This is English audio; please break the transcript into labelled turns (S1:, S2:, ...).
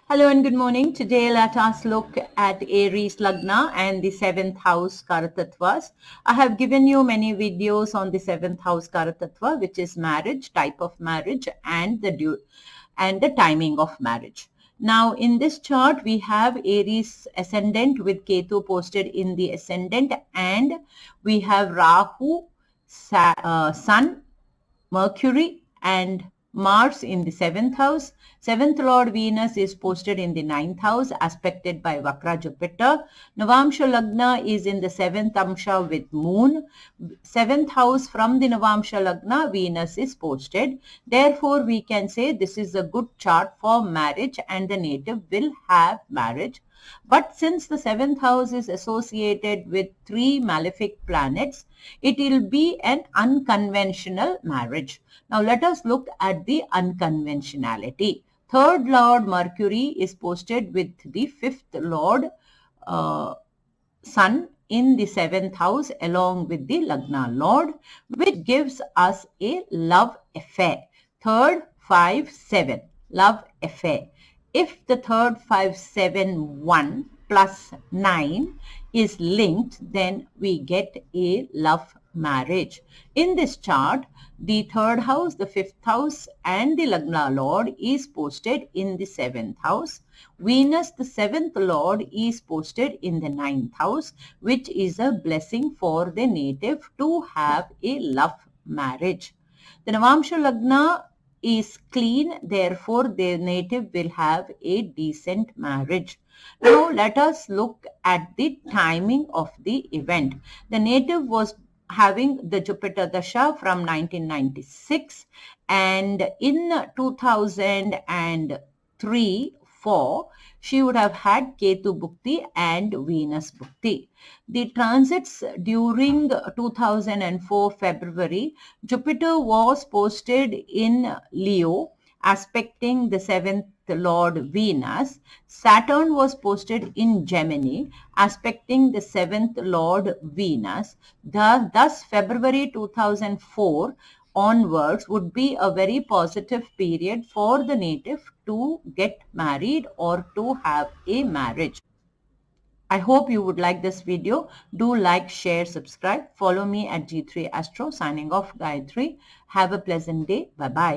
S1: Hello and good morning. Today let us look at Aries Lagna and the 7th house Karatattvas. I have given you many videos on the 7th house Karatattva, which is marriage, type of marriage and the timing of marriage. Now in this chart we have Aries ascendant with Ketu posted in the ascendant, and we have Rahu, Sun, Mercury and Mars in the 7th house. 7th Lord Venus is posted in the 9th house, aspected by Vakra Jupiter. Navamsha Lagna is in the 7th Amsha with Moon. 7th house from the Navamsha Lagna, Venus is posted. Therefore, we can say this is a good chart for marriage and the native will have marriage. But since the 7th house is associated with 3 malefic planets, it will be an unconventional marriage. Now let us look at the unconventionality. 3rd Lord Mercury is posted with the 5th Lord Sun in the 7th house along with the Lagna Lord, which gives us a love affair. 3rd, 5, 7, love affair. If the 3rd, 5, 7, 1 plus 9 is linked, then we get a love marriage. In this chart, the 3rd house, the 5th house and the Lagna Lord is posted in the 7th house. Venus, the 7th Lord, is posted in the 9th house, which is a blessing for the native to have a love marriage. The Navamsha Lagna is clean, therefore the native will have a decent marriage. Now let us look at the timing of the event. The native was having the Jupiter Dasha from 1996, and in 2003-4 she would have had Ketu Bhukti and Venus Bhukti. The transits during 2004 February, Jupiter was posted in Leo, aspecting the 7th Lord Venus. Saturn was posted in Gemini, aspecting the 7th Lord Venus. Thus, February 2004 onwards would be a very positive period for the native to get married or to have a marriage. I hope you would like this video. Do like, share, subscribe. Follow me at G3 Astro. Signing off, Gayatri. Have a pleasant day. Bye-bye.